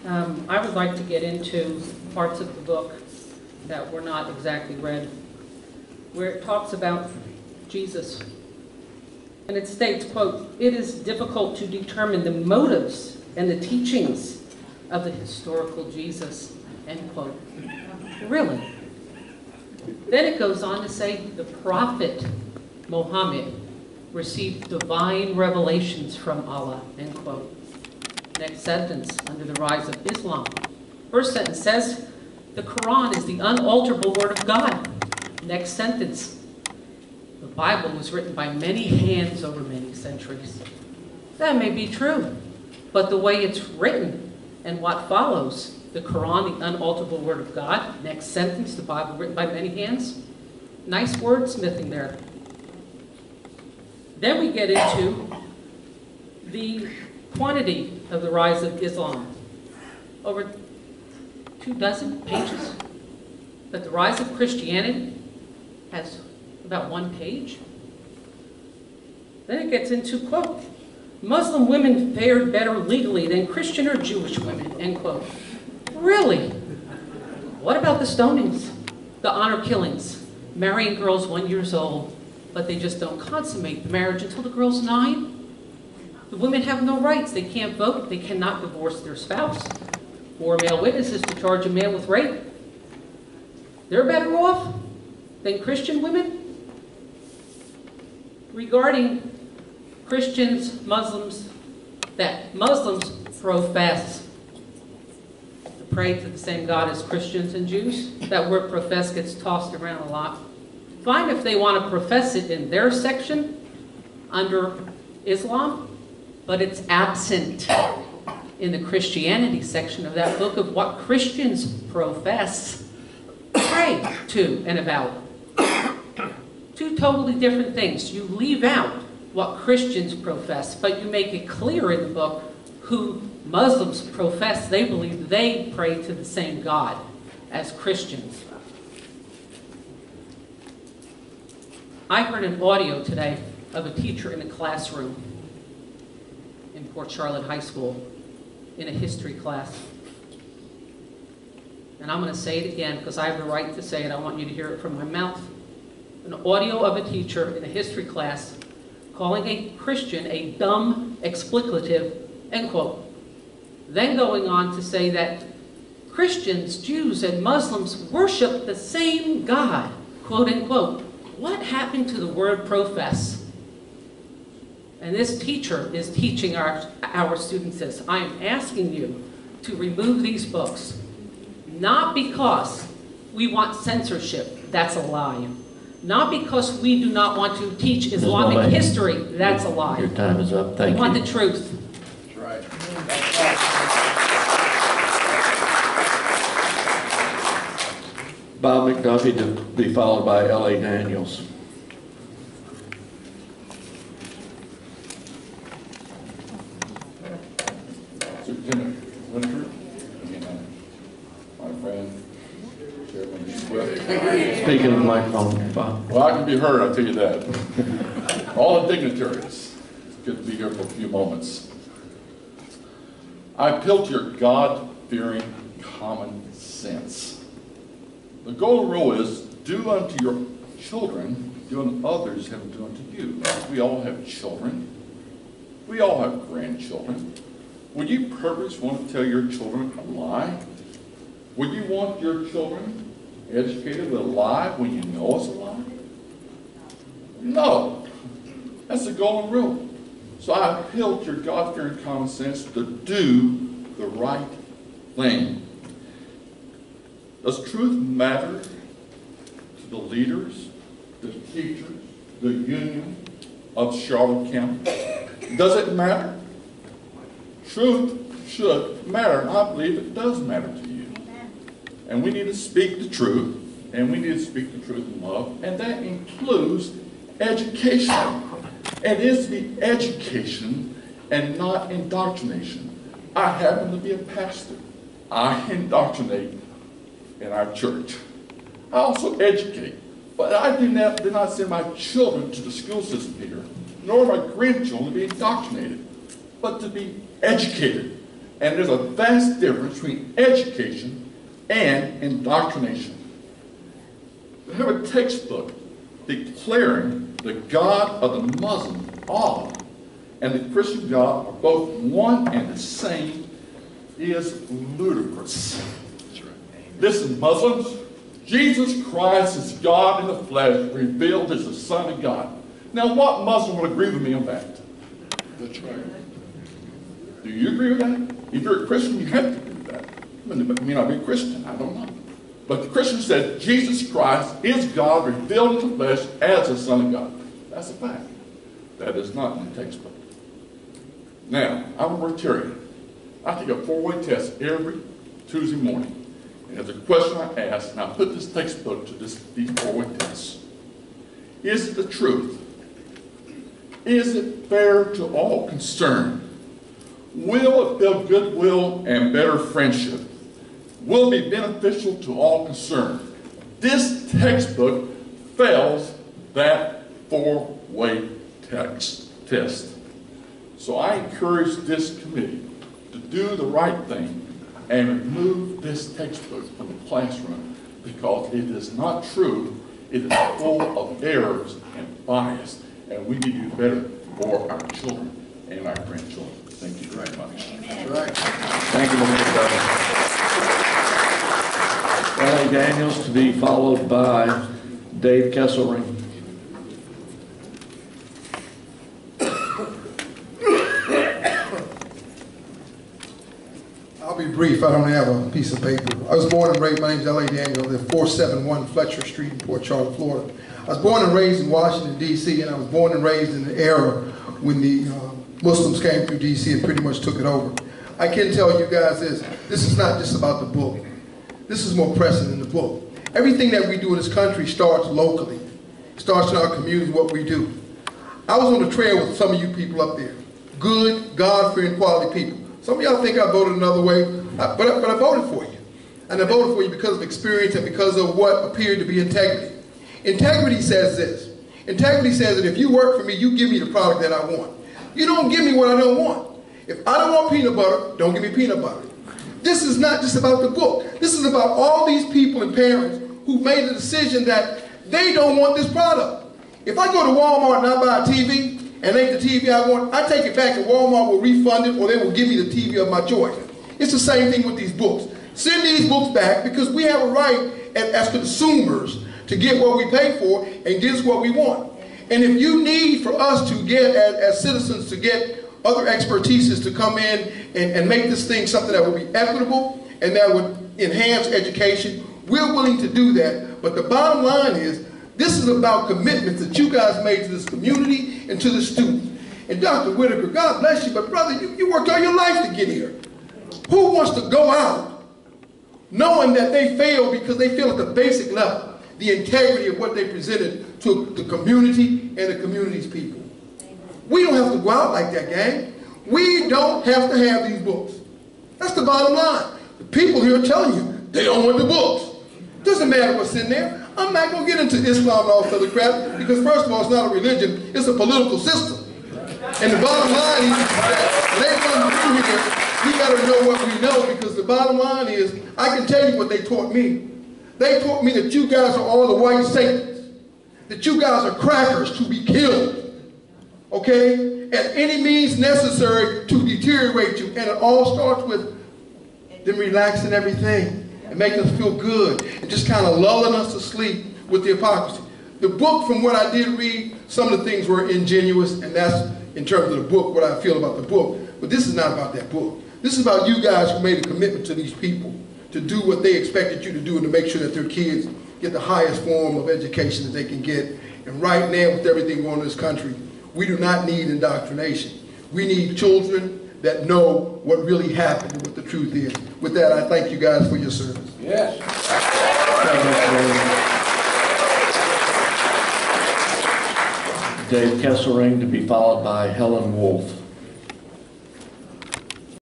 I would like to get into parts of the book that were not exactly read, where it talks about Jesus. And it states, quote, "It is difficult to determine the motives and the teachings of the historical Jesus," end quote. Really? Then it goes on to say the prophet Muhammad received divine revelations from Allah, end quote. Next sentence, under the rise of Islam. First sentence says, the Quran is the unalterable word of God. Next sentence, the Bible was written by many hands over many centuries. That may be true, but the way it's written and what follows, the Quran, the unalterable word of God. Next sentence, the Bible written by many hands. Nice wordsmithing there. Then we get into the quantity of the rise of Islam. Over 24 pages. But the rise of Christianity has about 1 page. Then it gets into, quote, "Muslim women fared better legally than Christian or Jewish women," end quote. Really? What about the stonings, the honor killings, marrying girls 1 year old, but they just don't consummate the marriage until the girl's 9? The women have no rights. They can't vote. They cannot divorce their spouse. 4 male witnesses to charge a man with rape. They're better off than Christian women? Regarding Christians, Muslims, that Muslims profess to pray to the same God as Christians and Jews. That word profess gets tossed around a lot. Fine if they want to profess it in their section under Islam, but it's absent in the Christianity section of that book of what Christians profess, pray to and about. Two totally different things. You leave out what Christians profess, but you make it clear in the book who Muslims profess they believe they pray to the same God as Christians. I heard an audio today of a teacher in a classroom in Port Charlotte High School in a history class. And I'm going to say it again because I have the right to say it. I want you to hear it from my mouth. An audio of a teacher in a history class calling a Christian a dumb explicative, end quote. Then going on to say that Christians, Jews, and Muslims worship the same God, quote unquote. What happened to the word profess? And this teacher is teaching our students this. I am asking you to remove these books, not because we want censorship, that's a lie. Not because we do not want to teach Islamic history, that's a lie. Your time is up, thank you. We want the truth. That's right. Bob McDuffie to be followed by L.A. Daniels. Superintendent Winter, my friend, Chairman Swift. Speak in the microphone, Bob. Well, I can be heard, I'll tell you that. All the dignitaries, it's good to be here for a few moments. I appeal to your God-fearing common sense. The golden rule is, do unto your children, do unto others, have do unto you. We all have children. We all have grandchildren. Would you purpose want to tell your children a lie? Would you want your children educated with a lie when you know it's a lie? No. That's the golden rule. So I appeal to your God-fearing common sense to do the right thing. Does truth matter to the leaders, the teachers, the union of Charlotte County? Does it matter? Truth should matter. I believe it does matter to you. And we need to speak the truth, and we need to speak the truth in love, and that includes education. It is the education and not indoctrination. I happen to be a pastor. I indoctrinate in our church. I also educate, but I do not send my children to the school system here, nor my grandchildren to be indoctrinated, but to be educated And there's a vast difference between education and indoctrination. We have a textbook declaring the God of the Muslim, Allah, and the Christian God are both one and the same is ludicrous. Listen, Muslims, Jesus Christ is God in the flesh, revealed as the Son of God. Now, what Muslim would agree with me on that? That's right. Do you agree with that? If you're a Christian, you have to agree with that. I mean, I'll be a Christian, I don't know. But the Christian said Jesus Christ is God revealed in the flesh as the Son of God. That's a fact. That is not in the textbook. Now, I'm a Rotarian. I take a 4-way test every Tuesday morning. And there's a question I ask, and I put this textbook to these 4-way tests. Is it the truth? Is it fair to all concerned? Will it build goodwill and better friendship? Will it be beneficial to all concerned? This textbook fails that 4-way test. So I encourage this committee to do the right thing and remove this textbook from the classroom because it is not true. It is full of errors and bias, and we need to do better for our children and our grandchildren. Thank you very much. Right. Thank you, Mr. President. L.A. Daniels to be followed by Dave Kesselring. I'll be brief. I don't have a piece of paper. I was born and raised, my name is L.A. Daniel. I live 471 Fletcher Street in Port Charlotte, Florida. I was born and raised in Washington, D.C., and I was born and raised in the era when the Muslims came through D.C. and pretty much took it over. I can tell you guys this is not just about the book. This is more pressing than the book. Everything that we do in this country starts locally. It starts in our community, what we do. I was on the trail with some of you people up there. Good, God-fearing, quality people. Some of y'all think I voted another way, but I voted for you. And I voted for you because of experience and because of what appeared to be integrity. Integrity says this. Integrity says that if you work for me, you give me the product that I want. You don't give me what I don't want. If I don't want peanut butter, don't give me peanut butter. This is not just about the book. This is about all these people and parents who made the decision that they don't want this product. If I go to Walmart and I buy a TV and ain't the TV I want, I take it back and Walmart will refund it or they will give me the TV of my choice. It's the same thing with these books. Send these books back because we have a right as consumers to get what we pay for and get us what we want. And if you need for us to get, as citizens, to get other expertises to come in and make this thing something that would be equitable and that would enhance education, we're willing to do that. But the bottom line is, this is about commitments that you guys made to this community and to the students. And Dr. Whitaker, God bless you, but brother, you worked all your life to get here. Who wants to go out knowing that they failed because they feel at the basic level the integrity of what they presented to the community and the community's people? We don't have to go out like that, gang. We don't have to have these books. That's the bottom line. The people here are telling you they don't want the books. Doesn't matter what's in there. I'm not going to get into Islam and all this other crap because first of all, it's not a religion, it's a political system. And the bottom line is that when they come through here, we got to know what we know because the bottom line is, I can tell you what they taught me. They taught me that you guys are all the white Satans, that you guys are crackers to be killed. Okay? At any means necessary to deteriorate you. And it all starts with them relaxing everything and making us feel good and just kind of lulling us to sleep with the hypocrisy. The book, from what I did read, some of the things were ingenuous, and that's in terms of the book, what I feel about the book. But this is not about that book. This is about you guys who made a commitment to these people to do what they expected you to do and to make sure that their kids get the highest form of education that they can get. And right now, with everything going on in this country, we do not need indoctrination. We need children that know what really happened and what the truth is. With that, I thank you guys for your service. Yes. Dave Kesselring to be followed by Helen Wolf.